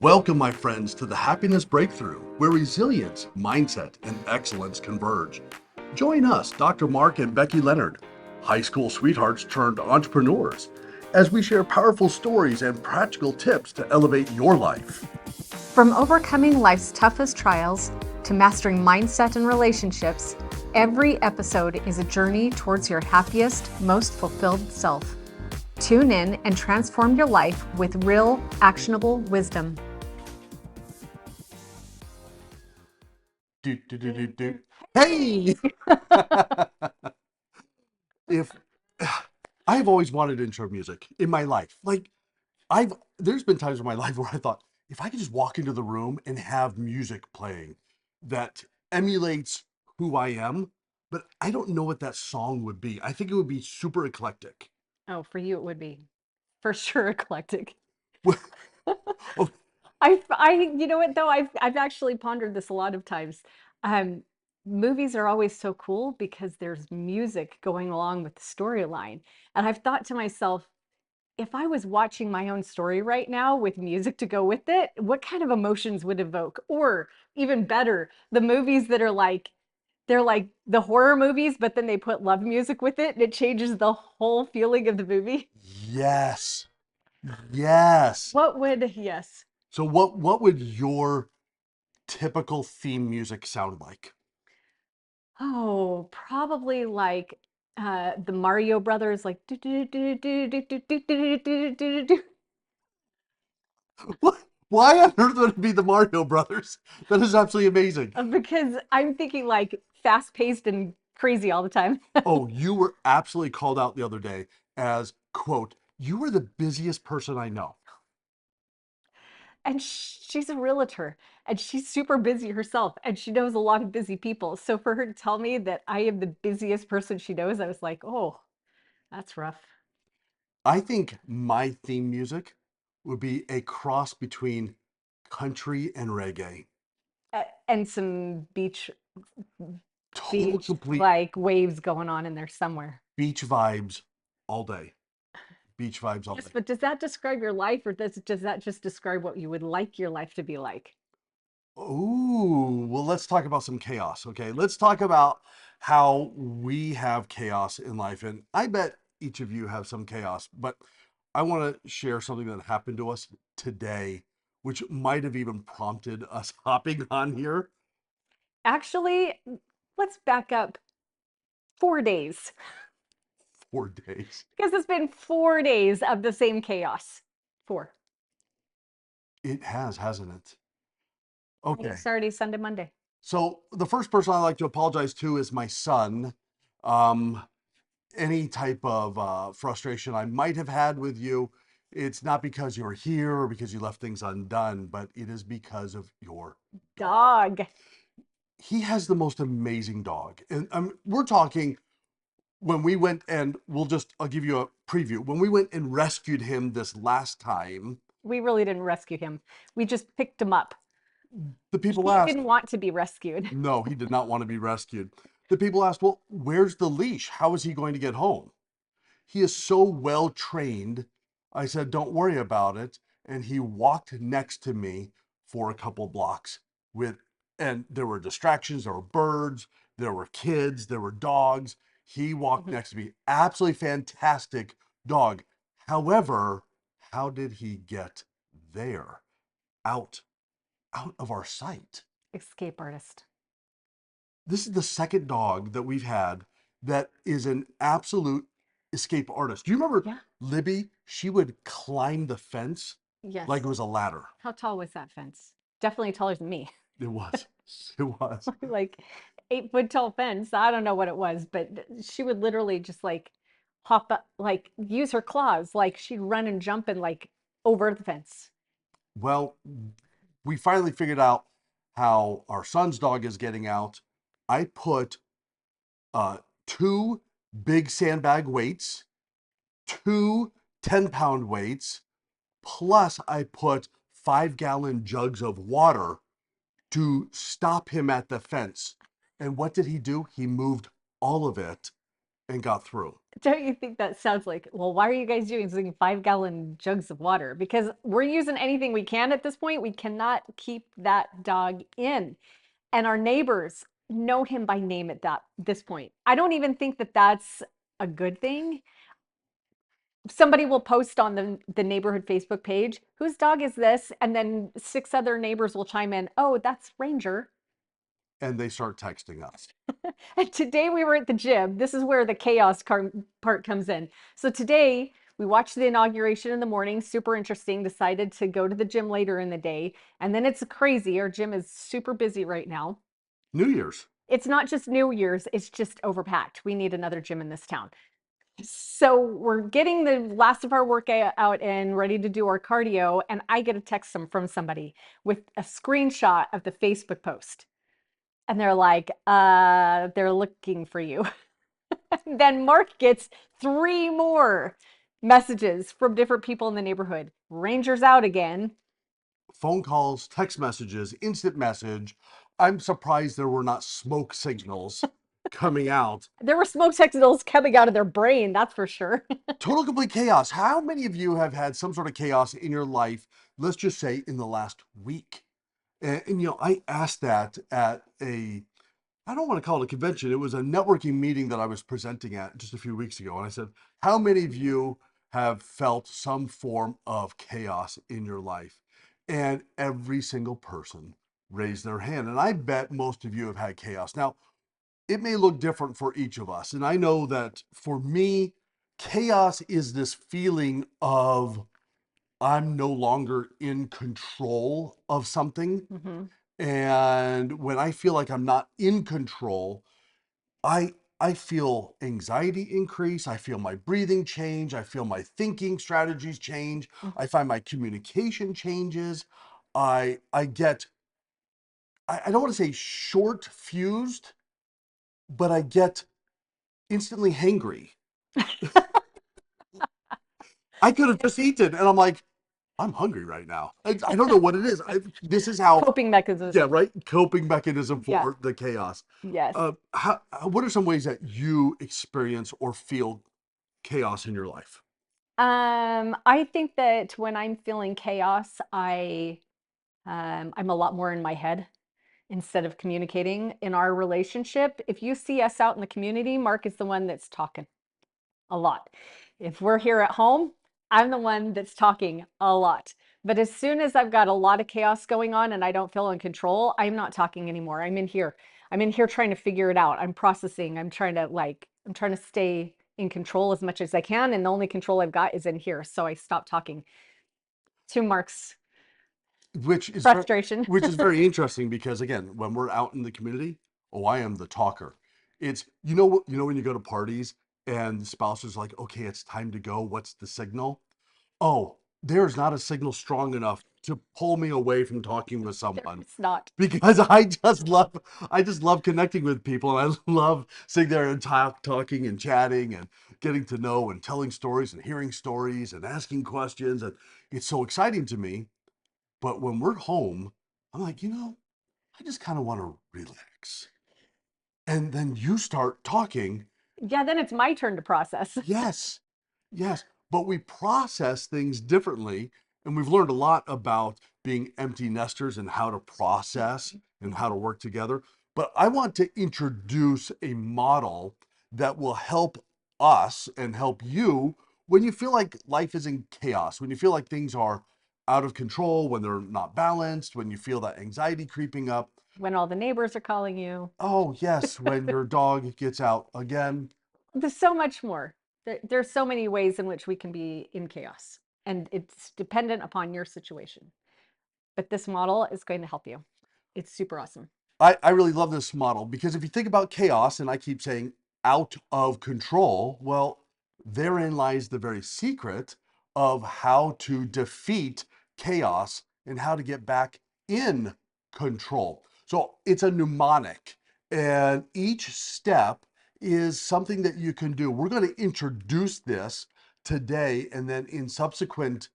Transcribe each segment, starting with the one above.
Welcome, my friends, to the Happiness Breakthrough, where resilience, mindset, and excellence converge. Join us, Dr. Mark and Becky Leonard, high school sweethearts turned entrepreneurs, as we share powerful stories and practical tips to elevate your life. From overcoming life's toughest trials to mastering mindset and relationships, every episode is a journey towards your happiest, most fulfilled self. Tune in and transform your life with real, actionable wisdom. Do, do, do, do, do. Hey! If I've always wanted intro music in my life, there's been times in my life where I thought, if I could just walk into the room and have music playing that emulates who I am, but I don't know what that song would be. I think it would be super eclectic. Oh, for you it would be for sure eclectic. Oh, You know what though? I've actually pondered this a lot of times. Um, Movies are always so cool because there's music going along with the storyline, and I've thought to myself, if I was watching my own story right now with music to go with it, what kind of emotions would evoke? Or even better, the movies that are like they're like the horror movies, but then they put love music with it, and it changes the whole feeling of the movie. yes. Yes. Yes. So what would your typical theme music sound like? Oh, probably like the Mario Brothers, like do do do do do do do do do do do. What? Why on earth would it be the Mario Brothers? That is absolutely amazing. Because I'm thinking like fast paced and crazy all the time. Oh, you were absolutely called out the other day as, quote, you were the busiest person I know. And she's a realtor and she's super busy herself and she knows a lot of busy people. So for her to tell me that I am the busiest person she knows, I was like, oh, that's rough. I think my theme music would be a cross between country and reggae. And some Total beach complete like waves going on in there somewhere. beach vibes all day. Beach vibes all Yes, day. but does that describe your life, or does that just describe what you would like your life to be like? Ooh, well, let's talk about some chaos. Okay. Let's talk about how we have chaos in life. And I bet each of you have some chaos, but I want to share something that happened to us today, which might have even prompted us hopping on here. Actually, let's back up 4 days 4 days. because it's been 4 days of the same chaos. Four. It has, hasn't it? Friday, Okay. Saturday, Sunday, Monday. So the first person I'd like to apologize to is my son. Um, any type of frustration I might have had with you, it's not because you're here or because you left things undone, but it is because of your dog. Dog. He has the most amazing dog. And we're talking when we went and I'll give you a preview. When we went and rescued him this last time, We really didn't rescue him. We just picked him up. the people He asked, didn't want to be rescued. no, he did not want to be rescued. The people asked, well, where's the leash? How is he going to get home? He is so well trained. I said, don't worry about it. And he walked next to me for a couple blocks and there were distractions. There were birds, there were kids, there were dogs. He walked Mhm. next to me. Absolutely fantastic dog. However, how did he get there? Out, out of our sight. Escape artist. This is the second dog that we've had that is an absolute escape artist. Do you remember Yeah. Libby? She would climb the fence like Yes. it was a ladder. How tall was that fence? Definitely taller than me. It was. It was. Like 8 foot tall fence. I don't know what it was, but she would literally just like hop up, like use her claws, like she'd run and jump and like over the fence. Well, we finally figured out how our son's dog is getting out. I put uh, two big sandbag weights, two 10-pound weights, plus I put 5-gallon jugs of water to stop him at the fence. And what did he do? He moved all of it and got through. Don't you think that sounds like, well, why are you guys using 5-gallon jugs of water? Because we're using anything we can at this point. We cannot keep that dog in. And our neighbors know him by name at this point. I don't even think that that's a good thing. Somebody will post on the neighborhood Facebook page, whose dog is this? And then 6 other neighbors will chime in, oh, that's Ranger. And they start texting us. And today we were at the gym. This is where the part comes in. So today we watched the inauguration in the morning, super interesting. Decided to go to the gym later in the day. And then it's crazy. Our gym is super busy right now. New Year's. It's not just New Year's, it's just overpacked. We need another gym in this town. So we're getting the last of our workout out and ready to do our cardio. And I get a text from somebody with a screenshot of the Facebook post. And they're like, they're looking for you. Then Mark gets 3 more messages from different people in the neighborhood. Ranger's out again. Phone calls, text messages, instant message. I'm surprised there were not smoke signals coming out. There were smoke signals coming out of their brain, that's for sure. Total complete chaos. How many of you have had some sort of chaos in your life, let's just say in the last week? And you know, I asked that at I don't want to call it a convention. It was a networking meeting that I was presenting at just a few weeks ago. And I said, how many of you have felt some form of chaos in your life? And every single person raised their hand. And I bet most of you have had chaos. Now, it may look different for each of us. And I know that for me, chaos is this feeling of I'm no longer in control of something. Mhm. And when I feel like I'm not in control, I feel anxiety increase, I feel my breathing change, I feel my thinking strategies change, Mm. I find my communication changes. I get I don't want to say short fused, but I get instantly hangry. I could have just eaten and I'm like, I'm hungry right now. I don't know what it is. This is how, Coping yeah, mechanism. right? Coping mechanism Yes. for the chaos. Yes. What are some ways that you experience or feel chaos in your life? I think that when I'm feeling chaos, I'm a lot more in my head instead of communicating in our relationship. If you see us out in the community, Mark is the one that's talking a lot. If we're here at home, I'm the one that's talking a lot. But as soon as I've got a lot of chaos going on and I don't feel in control, I'm not talking anymore. I'm in here. I'm in here trying to figure it out. I'm processing. I'm trying to stay in control as much as I can. And the only control I've got is in here. So I stop talking to Mark's Which is frustration. which is very interesting because again, when we're out in the community, oh, I am the talker. It's you know when you go to parties and the spouse is like, okay, it's time to go. What's the signal? Oh, there's not a signal strong enough to pull me away from talking with someone It's not. because I just love connecting with people and I love sitting there and talking and chatting and getting to know and telling stories and hearing stories and asking questions and it's so exciting to me. But when we're home, I'm like, I just kind of want to relax. And then you start talking. Yeah, then it's my turn to process. Yes, yes. But we process things differently. And we've learned a lot about being empty nesters and how to process and how to work together. But I want to introduce a model that will help us and help you when you feel like life is in chaos, when you feel like things are out of control, when they're not balanced, when you feel that anxiety creeping up. When all the neighbors are calling you. Oh, yes, when your dog gets out again. There's so much more. There's so many ways in which we can be in chaos, and it's dependent upon your situation. But this model is going to help you. It's super awesome. I really love this model because if you think about chaos, and I keep saying out of control, well, therein lies the very secret of how to defeat chaos and how to get back in control. So it's a mnemonic, and each step is something that you can do. We're going to introduce this today, and then in subsequent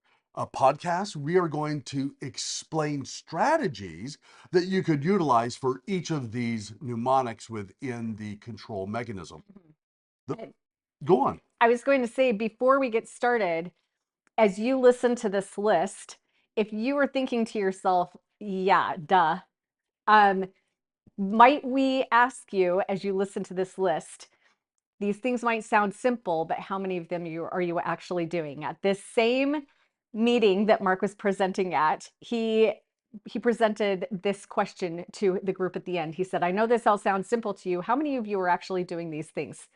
podcasts, we are going to explain strategies that you could utilize for each of these mnemonics within the control mechanism. The, Mhm. Go on. I was going to say before we get started, as you listen to this list, if you were thinking to yourself, yeah, duh, um, might we ask you as you listen to this list, these things might sound simple, but how many of them are you actually doing? At this same meeting that Mark was presenting at, he presented this question to the group at the end. He said, I know this all sounds simple to you. How many of you are actually doing these things?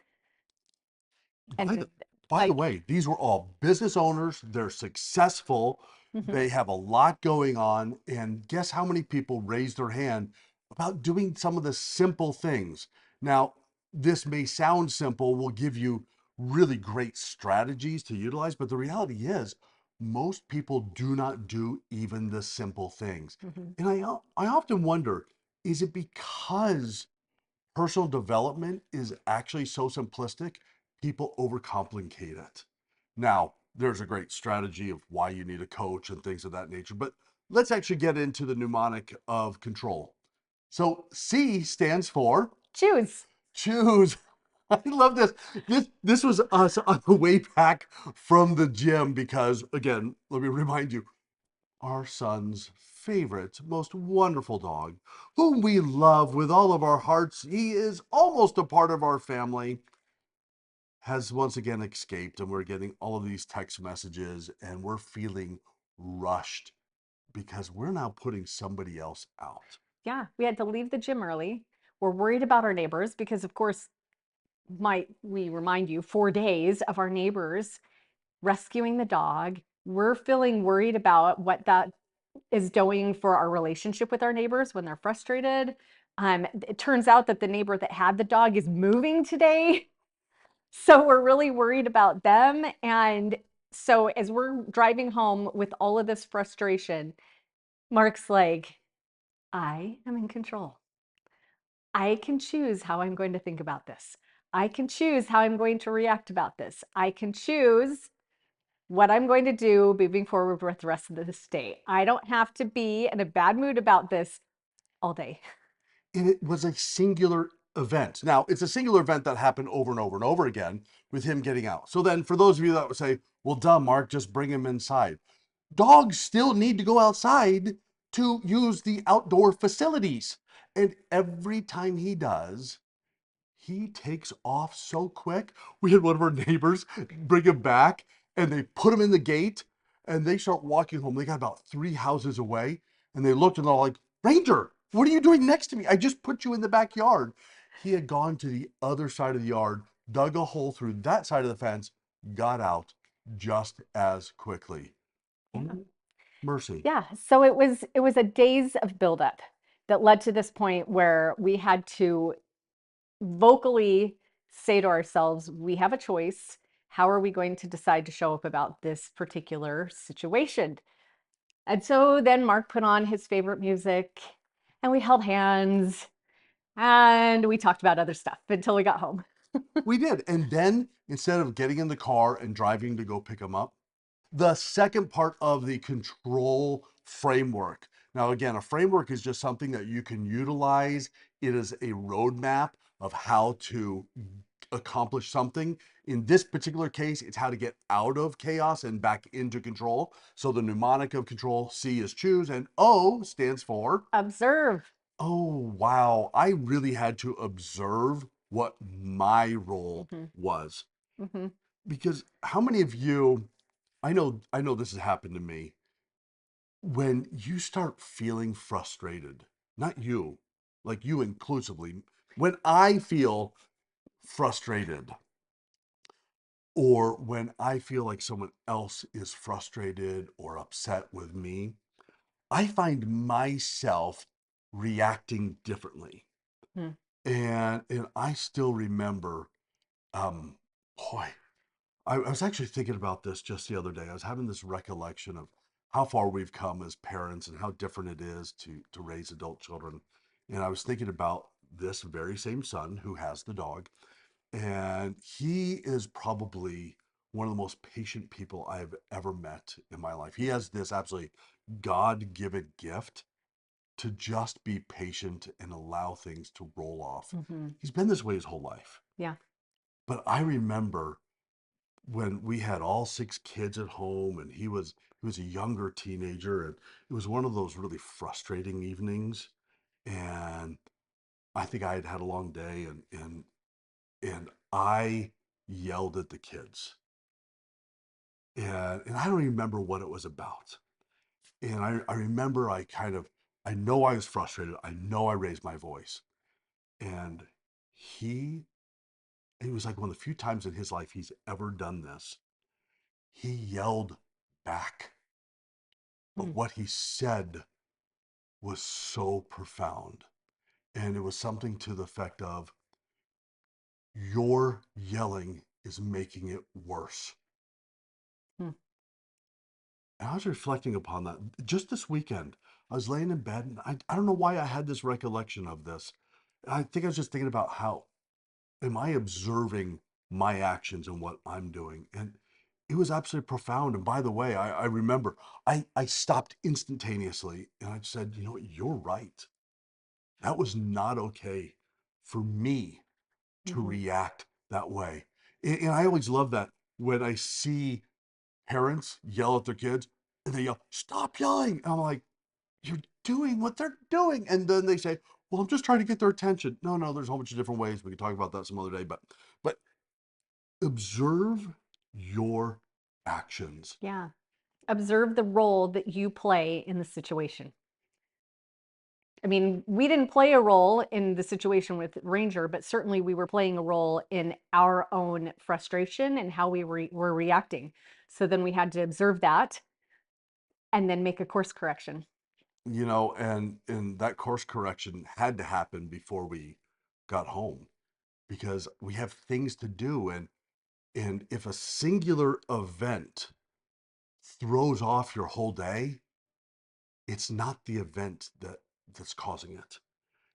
By And the by the like, way, these were all business owners. They're successful. mhm, They have a lot going on. And guess how many people raised their hand about doing some of the simple things? Now, this may sound simple, will give you really great strategies to utilize, but the reality is most people do not do even the simple things. mhm. And I often wonder, is it because personal development is actually so simplistic, people overcomplicate it. Now, there's a great strategy of why you need a coach and things of that nature, but let's actually get into the mnemonic of control. So, C stands for Choose. choose. I love this. This was us on the way back from the gym because, again, let me remind you, our son's favorite, most wonderful dog, whom we love with all of our hearts. He is almost a part of our family, has once again escaped, and we're getting all of these text messages, and we're feeling rushed because we're now putting somebody else out. Yeah, we had to leave the gym early. We're worried about our neighbors because, of course, might we remind you, 4 days of our neighbors rescuing the dog. We're feeling worried about what that is doing for our relationship with our neighbors when they're frustrated. It turns out that the neighbor that had the dog is moving today. So we're really worried about them. And so as we're driving home with all of this frustration, Mark's like, I am in control. I can choose how I'm going to think about this. I can choose how I'm going to react about this. I can choose what I'm going to do moving forward with the rest of this day. I don't have to be in a bad mood about this all day. And it was a singular event. Now, it's a singular event that happened over and over and over again with him getting out. So then, for those of you that would say, well, duh, Mark, just bring him inside. Dogs still need to go outside to use the outdoor facilities. And every time he does, he takes off so quick. We had one of our neighbors bring him back and they put him in the gate and they start walking home. They got about 3 houses away and they looked and they're like, Ranger, what are you doing next to me? I just put you in the backyard. He had gone to the other side of the yard, dug a hole through that side of the fence, got out just as quickly. Yeah. Oh, mercy. Yeah. So it was a days of buildup that led to this point where we had to vocally say to ourselves, we have a choice. How are we going to decide to show up about this particular situation? And so then Mark put on his favorite music and we held hands and we talked about other stuff until we got home. We did. And then instead of getting in the car and driving to go pick him up, the second part of the control framework. Now, again, a framework is just something that you can utilize. It is a roadmap of how to accomplish something. In this particular case, it's how to get out of chaos and back into control. So the mnemonic of control, C is choose, and O stands for, Observe. oh, wow, I really had to observe what my role Hmm. was. Hmm. Because how many of you, I know this has happened to me, when you start feeling frustrated, not you, like you inclusively, when I feel frustrated or when I feel like someone else is frustrated or upset with me, I find myself reacting differently. And I still remember, um, boy, I was actually thinking about this just the other day. I was having this recollection of how far we've come as parents and how different it is to raise adult children. And I was thinking about this very same son who has the dog, and he is probably one of the most patient people I've ever met in my life. He has this absolutely God-given gift to just be patient and allow things to roll off. Hmm. He's been this way his whole life. Yeah. But I remember when we had all six kids at home, and he was a younger teenager, and it was one of those really frustrating evenings. And I think I had had a long day, and I yelled at the kids, and I don't even remember what it was about. And I remember I know I was frustrated. I know I raised my voice, and he it was like one of the few times in his life he's ever done this. He yelled back, but Mm, what he said was so profound. And it was something to the effect of, your yelling is making it worse. mm, And I was reflecting upon that just this weekend. I was laying in bed, and I don't know why I had this recollection of this. I think I was just thinking about how am I observing my actions and what I'm doing? And it was absolutely profound. And by the way, I remember I stopped instantaneously, and I said, you know what, you're right. That was not okay for me to mhm. react that way. And I always love that when I see parents yell at their kids and they yell, stop yelling. And I'm like, you're doing what they're doing. And then they say, well, I'm just trying to get their attention. No, no, there's a whole bunch of different ways. We can talk about that some other day. But observe your actions. Yeah. Observe the role that you play in the situation. I mean, we didn't play a role in the situation with Ranger, but certainly we were playing a role in our own frustration and how were reacting. So then we had to observe that and then make a course correction. And that course correction had to happen before we got home, because we have things to do. And if a singular event throws off your whole day, it's not the event that's causing it.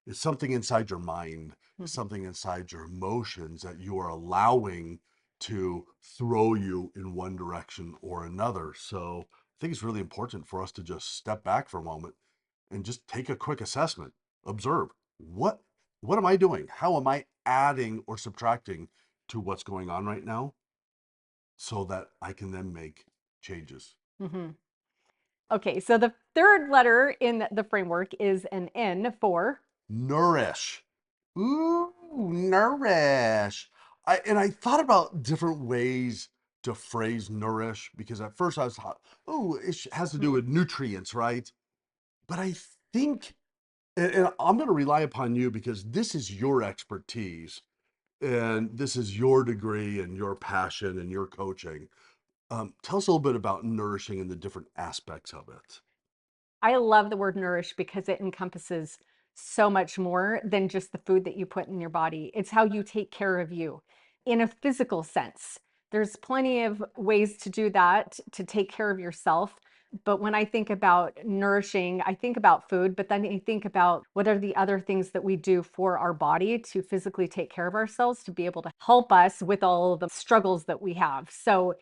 It's something inside your mind, it's Mhm. something inside your emotions that you are allowing to throw you in one direction or another. So I think it's really important for us to just step back for a moment and just take a quick assessment. Observe, what am I doing? How am I adding or subtracting to what's going on right now, so that I can then make changes. Mhm. Okay, so the third letter in the framework is an N for. Nourish. Ooh, nourish. I thought about different ways to phrase nourish, because at first I was thought, oh, has to do Mhm. with nutrients, right? But I think, and I'm going to rely upon you because this is your expertise, and this is your degree and your passion and your coaching. Tell us a little bit about nourishing and the different aspects of it. I love the word nourish because it encompasses so much more than just the food that you put in your body. It's how you take care of you in a physical sense. There's plenty of ways to do that, to take care of yourself. But when I think about nourishing, I think about food, but then I think about what are the other things that we do for our body to physically take care of ourselves, to be able to help us with all of the struggles that we have. So,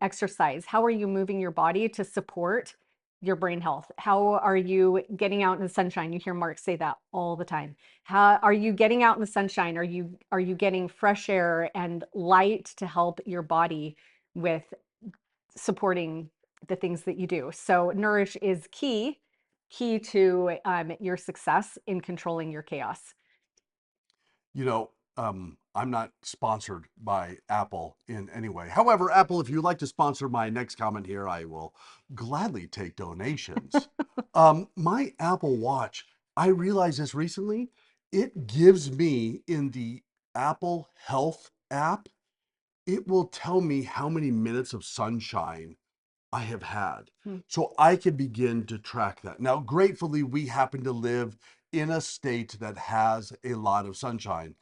exercise. How are you moving your body to support your brain health? How are you getting out in the sunshine? You hear Mark say that all the time. How are you getting out in the sunshine? Are you getting fresh air and light to help your body with supporting the things that you do? So nourish is key to your success in controlling your chaos. I'm not sponsored by Apple in any way. However, Apple, if you'd like to sponsor my next comment here, I will gladly take donations. My Apple Watch, I realized this recently, it gives me in the Apple Health app, it will tell me how many minutes of sunshine I have had. Hmm. So I can begin to track that. Now, gratefully, we happen to live in a state that has a lot of sunshine.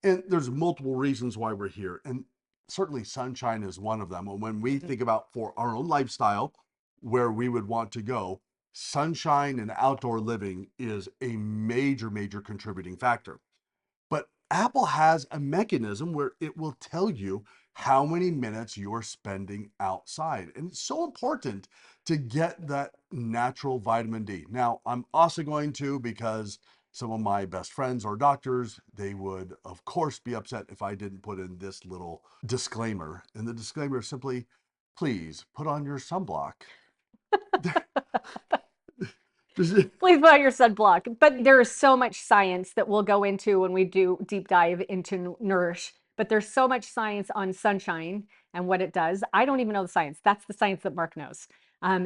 And there's multiple reasons why we're here. And certainly sunshine is one of them. And when we think about for our own lifestyle, where we would want to go, sunshine and outdoor living is a major, major contributing factor. But Apple has a mechanism where it will tell you how many minutes you're spending outside. And it's so important to get that natural vitamin D. Now, I'm also going to, because some of my best friends are doctors. They would, of course, be upset if I didn't put in this little disclaimer. And the disclaimer is simply, please put on your sunblock. Please buy your sunblock. But there is so much science that we'll go into when we do deep dive into Nourish. But there's so much science on sunshine and what it does. I don't even know the science. That's the science that Mark knows.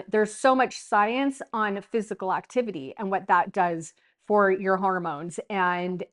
There's so much science on physical activity and what that does for your hormones. And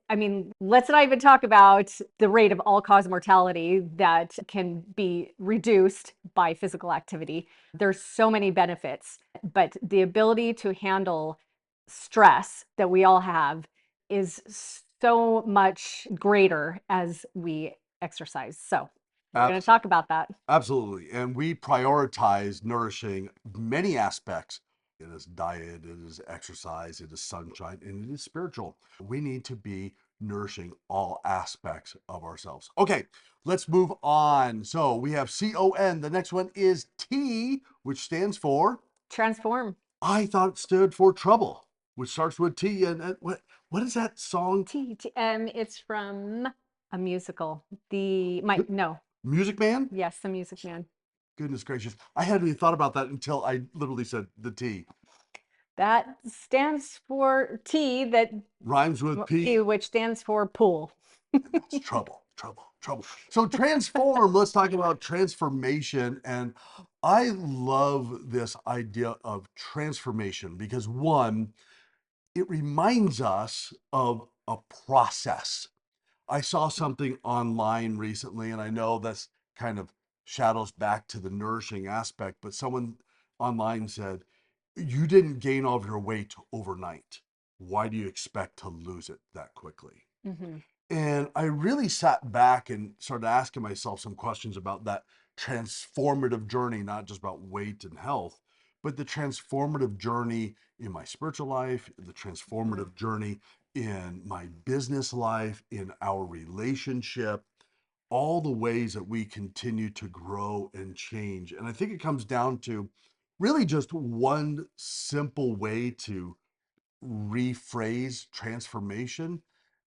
I mean, let's not even talk about the rate of all-cause mortality that can be reduced by physical activity. There's so many benefits, but the ability to handle stress that we all have is so much greater as we exercise. So we're going to talk about that. Absolutely. And we prioritize nourishing many aspects. It is diet, it is exercise, it is sunshine, and it is spiritual. We need to be nourishing all aspects of ourselves. Okay, let's move on. So we have CON. The next one is T, which stands for? Transform. I thought it stood for trouble, which starts with T. And what is that song? It's from a musical. No. Music Man? Yes, the Music Man. Goodness gracious. I hadn't even thought about that until I literally said the T. That stands for T, that Rhymes with P. which stands for pool. That's trouble, trouble, trouble. So transform, let's talk about transformation. And I love this idea of transformation because one, it reminds us of a process. I saw something online recently, and I know that's kind of shadows back to the nourishing aspect, but someone online said, you didn't gain all of your weight overnight. Why do you expect to lose it that quickly? Mm-hmm. And I really sat back and started asking myself some questions about that transformative journey, not just about weight and health, but the transformative journey in my spiritual life, the transformative journey in my business life, in our relationship, all the ways that we continue to grow and change. And I think it comes down to really just one simple way to rephrase transformation.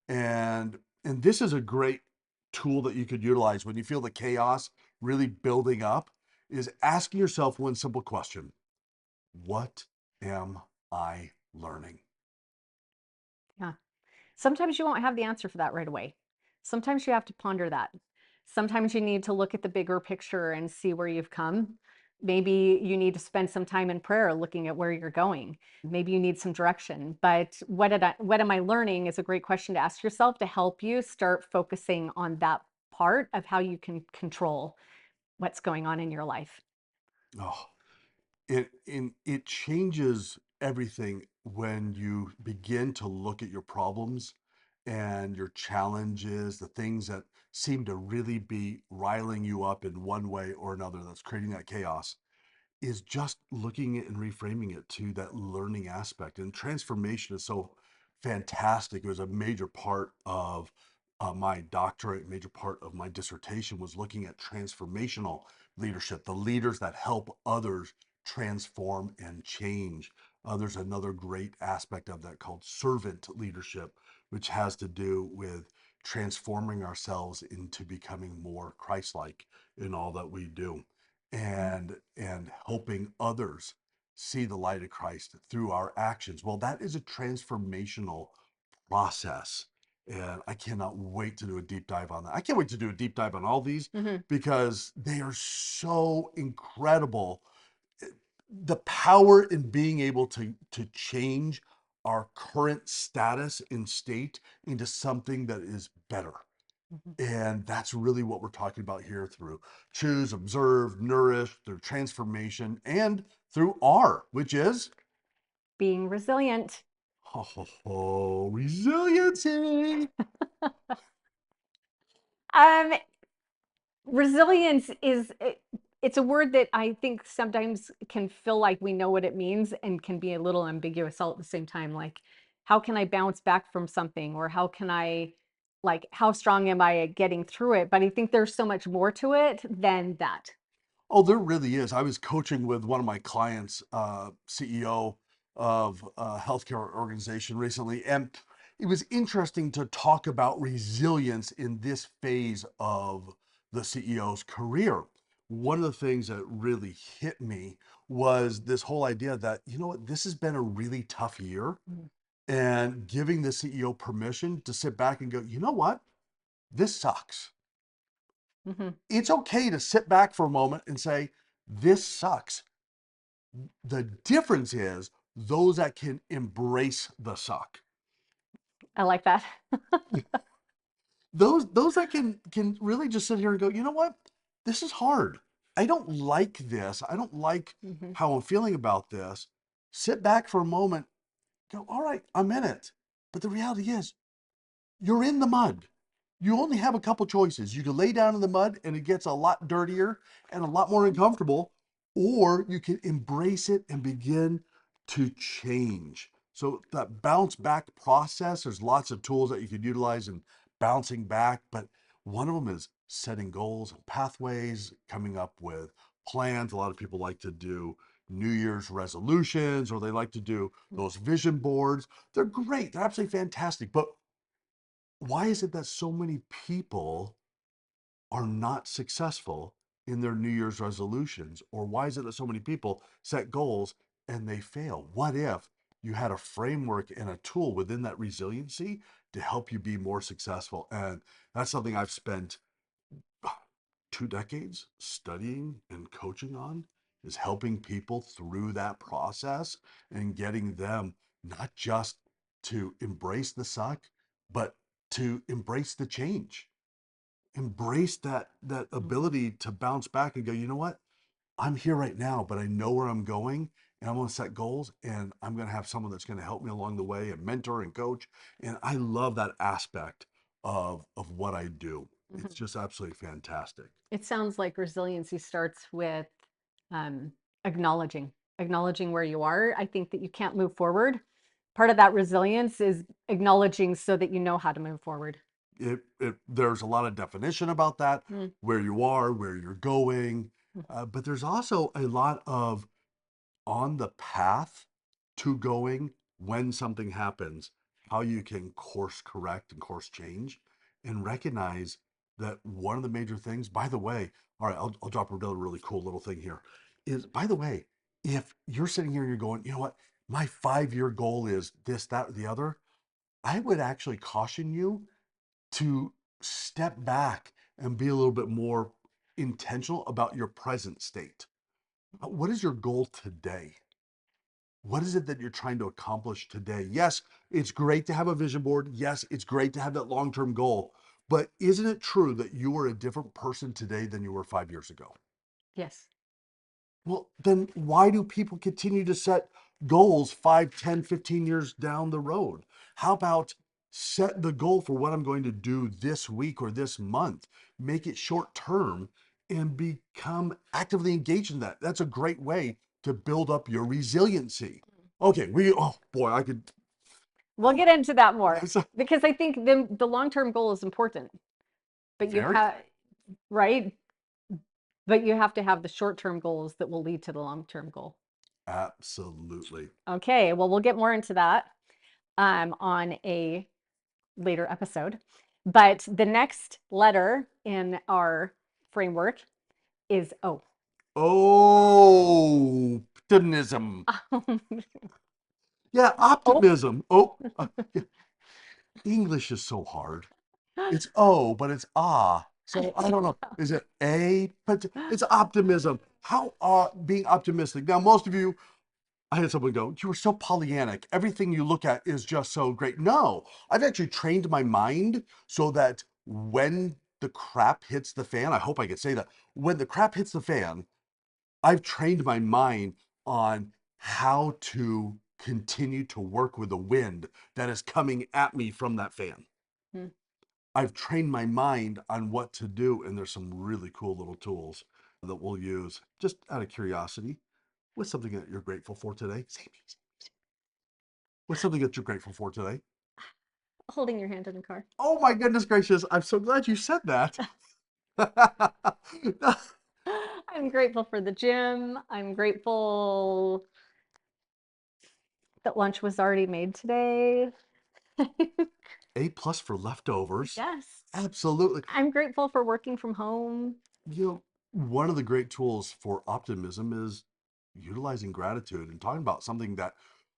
And this is a great tool that you could utilize when you feel the chaos really building up, is asking yourself one simple question: what am I learning? Yeah. Sometimes you won't have the answer for that right away. Sometimes you have to ponder that. Sometimes you need to look at the bigger picture and see where you've come. Maybe you need to spend some time in prayer looking at where you're going. Maybe you need some direction. But what am I learning is a great question to ask yourself to help you start focusing on that part of how you can control what's going on in your life. Oh, it changes everything when you begin to look at your problems and your challenges, the things that seem to really be riling you up in one way or another that's creating that chaos, is just looking at and reframing it to that learning aspect. And transformation is so fantastic. It was a major part of my doctorate, major part of my dissertation was looking at transformational leadership, the leaders that help others transform and change. There's another great aspect of that called servant leadership, which has to do with transforming ourselves into becoming more Christ-like in all that we do, and helping others see the light of Christ through our actions. Well, that is a transformational process. And I cannot wait to do a deep dive on that. I can't wait to do a deep dive on all these Mhm. because they are so incredible. The power in being able to change our current status and state into something that is better. Mhm. And that's really what we're talking about here through choose, observe, nourish, through transformation, and through R, which is Being resilient. resiliency. Um, Resilience it's a word that I think sometimes can feel like we know what it means and can be a little ambiguous all at the same time. Like, how can I bounce back from something? Or how can I, like, how strong am I at getting through it? But I think there's so much more to it than that. Oh, there really is. I was coaching with one of my clients, CEO of a healthcare organization recently, and it was interesting to talk about resilience in this phase of the CEO's career. One of the things that really hit me was this whole idea that, you know what, this has been a really tough year, Mhm. and giving the CEO permission to sit back and go, you know what, this sucks. Mhm. It's okay to sit back for a moment and say, this sucks. The difference is those that can embrace the suck. I like that. Those that can really just sit here and go, you know what? This is hard. I don't like this. I don't like Mhm. how I'm feeling about this. Sit back for a moment, go, all right, I'm in it. But the reality is, you're in the mud. You only have a couple choices. You can lay down in the mud and it gets a lot dirtier and a lot more uncomfortable, or you can embrace it and begin to change. So that bounce back process, there's lots of tools that you could utilize in bouncing back, but one of them is setting goals and pathways, coming up with plans. A lot of people like to do New Year's resolutions, or they like to do those vision boards. They're great. They're absolutely fantastic. But why is it that so many people are not successful in their New Year's resolutions? Or why is it that so many people set goals and they fail? What if you had a framework and a tool within that resiliency to help you be more successful? And that's something I've spent 2 decades studying and coaching on, is helping people through that process and getting them not just to embrace the suck, but to embrace the change, embrace that ability to bounce back and go, you know what, I'm here right now, but I know where I'm going, and I'm going to set goals, and I'm going to have someone that's going to help me along the way and mentor and coach. And I love that aspect of what I do. It's Mhm. just absolutely fantastic. It sounds like resiliency starts with um, acknowledging, acknowledging where you are. I think that you can't move forward. Part of that resilience is acknowledging so that you know how to move forward. There's a lot of definition about that, Mm. where you are, where you're going, Mhm. but there's also a lot of on the path to going when something happens, how you can course correct and course change, and recognize that one of the major things, by the way, all right, I'll drop another really cool little thing here, is, by the way, if you're sitting here and you're going, you know what, my 5 year goal is this, that, or the other, I would actually caution you to step back and be a little bit more intentional about your present state. What is your goal today? What is it that you're trying to accomplish today? Yes, it's great to have a vision board. Yes, it's great to have that long term goal. But isn't it true that you are a different person today than you were 5 years ago? Yes. Well, then why do people continue to set goals 5, 10, 15 years down the road? How about set the goal for what I'm going to do this week or this month? Make it short term and become actively engaged in that. That's a great way to build up your resiliency. Okay, oh boy, I could, We'll get into that more that's a, because I think the long-term goal is important, but you very, have, right? But you have to have the short-term goals that will lead to the long-term goal. absolutely. Okay, well, we'll get more into that on a later episode. But the next letter in our framework is O. Oh, optimism. Yeah, Oh, optimism. Oh, yeah. English is so hard. It's O, but it's ah. So I don't know. Is it a? But it's optimism. How being optimistic. Now, most of you, I had someone go, you were so Pollyannic. Everything you look at is just so great. No, I've actually trained my mind so that when the crap hits the fan, I hope I could say that. When the crap hits the fan, I've trained my mind on how to continue to work with the wind that is coming at me from that fan. hmm. I've trained my mind on what to do, and there's some really cool little tools that we'll use just out of curiosity. What's something that you're grateful for today? What's something that you're grateful for today? Holding your hand in the car. Oh my goodness gracious! I'm so glad you said that. I'm grateful for the gym. I'm grateful that lunch was already made today. A plus for leftovers. Yes. Absolutely. I'm grateful for working from home. You know, one of the great tools for optimism is utilizing gratitude and talking about something that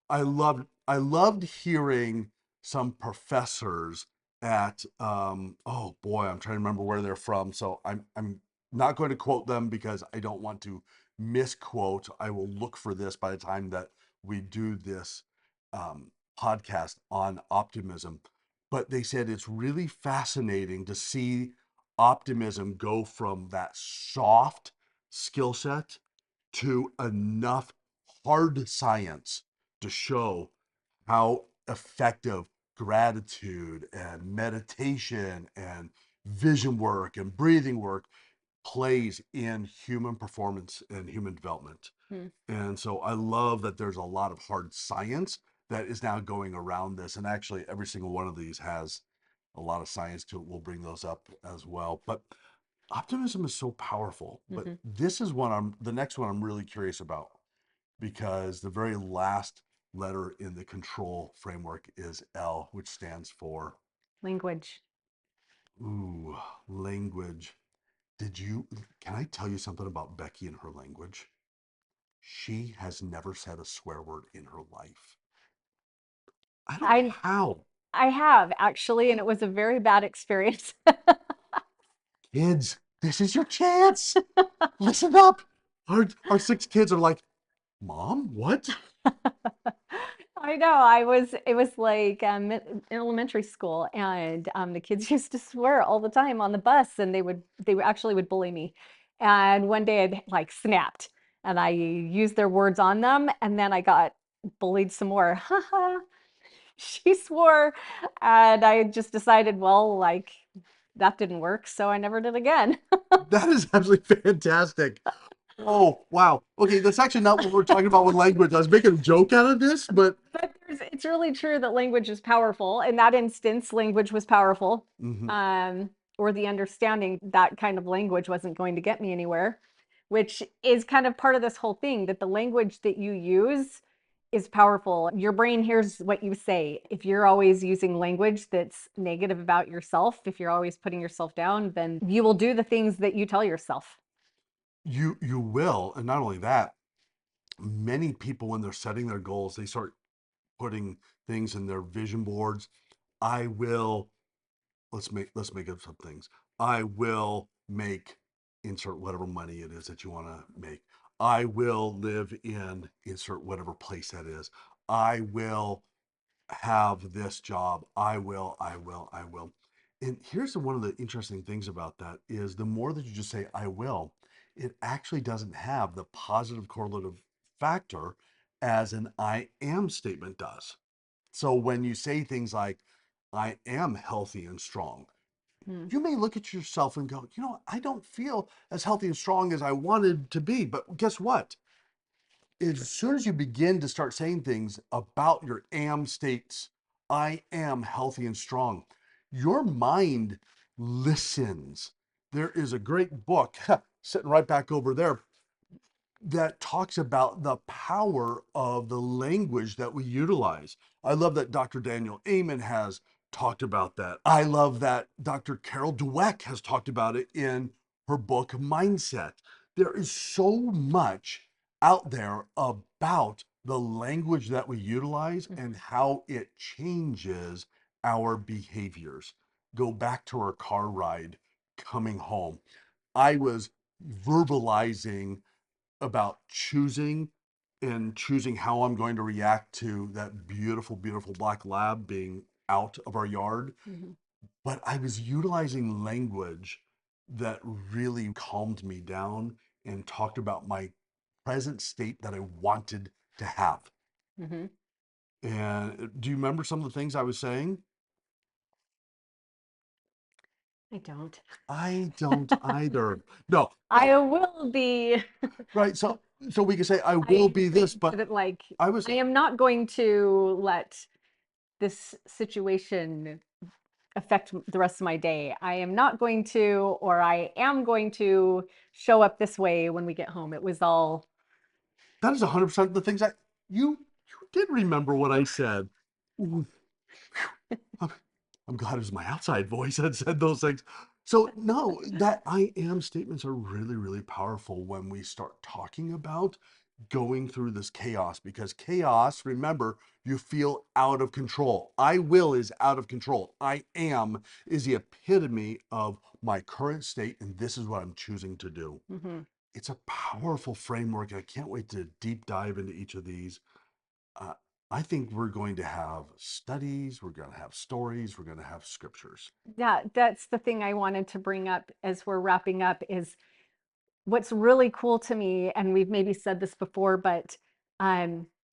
I loved hearing some professors at oh boy, I'm trying to remember where they're from. So I'm not going to quote them because I don't want to misquote. I will look for this by the time that we do this um, podcast on optimism. But they said it's really fascinating to see optimism go from that soft skill set to enough hard science to show how effective gratitude and meditation and vision work and breathing work plays in human performance and human development. Hmm. And so I love that there's a lot of hard science that is now going around this. And actually, every single one of these has a lot of science to it. We'll bring those up as well. But optimism is so powerful. But Hmm. this is the next one I'm really curious about because the very last letter in the control framework is L, which stands for, Language. ooh, language. Can I tell you something about Becky and her language? She has never said a swear word in her life. I don't know I how. I have actually, and it was a very bad experience. Kids, this is your chance. Listen up. Our six kids are like, Mom, what? I know. It was like in elementary school, and the kids used to swear all the time on the bus, and actually would bully me. And one day I like snapped, and I used their words on them, and then I got bullied some more. Haha, she swore, and I just decided, well, like that didn't work, so I never did again. That is absolutely fantastic. Oh, wow. Okay, that's actually not what we're talking about with language. I was making a joke out of this, but But it's really true that language is powerful. In that instance, language was powerful. mhm. Um, or the understanding that kind of language wasn't going to get me anywhere, which is kind of part of this whole thing that the language that you use is powerful. Your brain hears what you say. If you're always using language that's negative about yourself, if you're always putting yourself down, then you will do the things that you tell yourself. You will, and not only that, many people when they're setting their goals, they start putting things in their vision boards. I will let's make up some things. I will make insert whatever money it is that you want to make. I will live in insert whatever place that is. I will have this job. I will. And here's one of the interesting things about that is the more that you just say I will, it actually doesn't have the positive correlative factor as an I am statement does. So when you say things like I am healthy and strong, Hmm. you may look at yourself and go, I don't feel as healthy and strong as I wanted to be. But guess what? As soon as you begin to start saying things about your am states, I am healthy and strong, your mind listens. There is a great book sitting right back over there that talks about the power of the language that we utilize. I love that Dr. Daniel Amen has talked about that. I love that Dr. Carol Dweck has talked about it in her book Mindset. There is so much out there about the language that we utilize and how it changes our behaviors. Go back to our car ride coming home. I was verbalizing about choosing how I'm going to react to that beautiful, beautiful black lab being out of our yard. Mhm. But I was utilizing language that really calmed me down and talked about my present state that I wanted to have. Mhm. And do you remember some of the things I was saying? I don't. I don't either. No. I will be. Right. So we can say I will I be this, but said it like, I was I am not going to let this situation affect the rest of my day. I am not going to, or I am going to show up this way when we get home. It was all, that is 100% the things you did remember what I said. Ooh, I'm glad it was my outside voice that said those things. So no, that I am statements are really, really powerful when we start talking about going through this chaos, because chaos, remember, you feel out of control. I will is out of control. I am is the epitome of my current state, and this is what I'm choosing to do. Mhm. It's a powerful framework. I can't wait to deep dive into each of these. uh, I think we're going to have studies, we're going to have stories, we're going to have scriptures. Yeah, that's the thing I wanted to bring up as we're wrapping up is what's really cool to me, and we've maybe said this before, but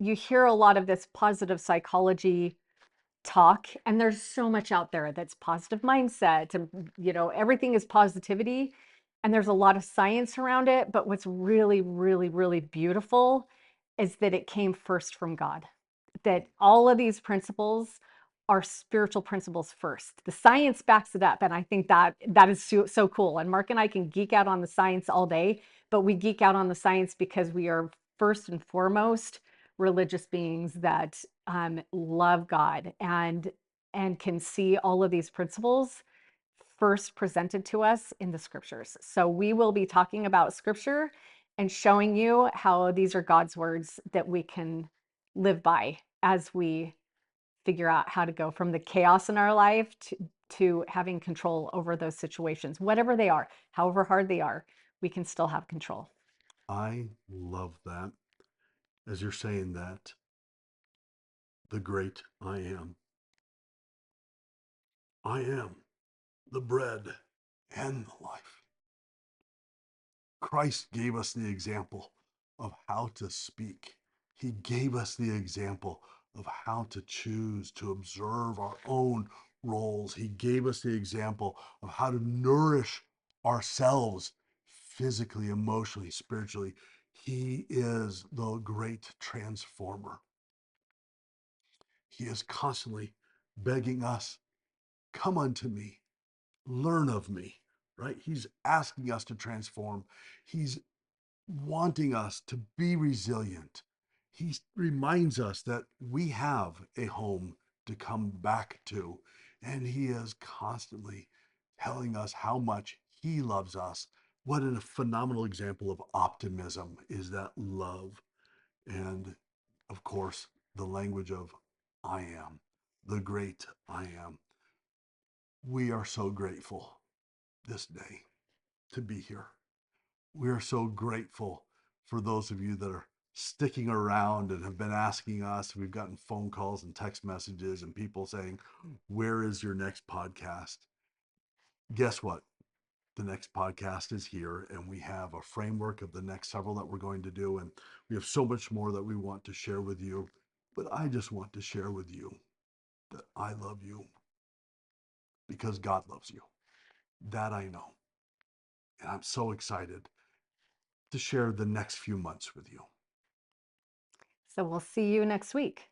you hear a lot of this positive psychology talk, and there's so much out there that's positive mindset, and everything is positivity, and there's a lot of science around it. But what's really, really, really beautiful is that it came first from God, that all of these principles are spiritual principles first. The science backs it up, and I think that is so cool. And Mark and I can geek out on the science all day, but we geek out on the science because we are first and foremost religious beings that love God and can see all of these principles first presented to us in the scriptures. So we will be talking about scripture and showing you how these are God's words that we can live by as we figure out how to go from the chaos in our life to having control over those situations, whatever they are, however hard they are, we can still have control. I love that. As you're saying that, the great I am the bread and the life. Christ gave us the example of how to speak. He gave us the example of how to choose to observe our own roles. He gave us the example of how to nourish ourselves physically, emotionally, spiritually. He is the great transformer. He is constantly begging us, come unto me, learn of me, right? He's asking us to transform. He's wanting us to be resilient. He reminds us that we have a home to come back to. And he is constantly telling us how much he loves us. What a phenomenal example of optimism is that love. And of course, the language of I am, the great I am. We are so grateful this day to be here. We are so grateful for those of you that are sticking around and have been asking us. We've gotten phone calls and text messages and people saying, where is your next podcast? Guess what? The next podcast is here, and we have a framework of the next several that we're going to do. And we have so much more that we want to share with you. But I just want to share with you that I love you because God loves you. That I know. And I'm so excited to share the next few months with you. So we'll see you next week.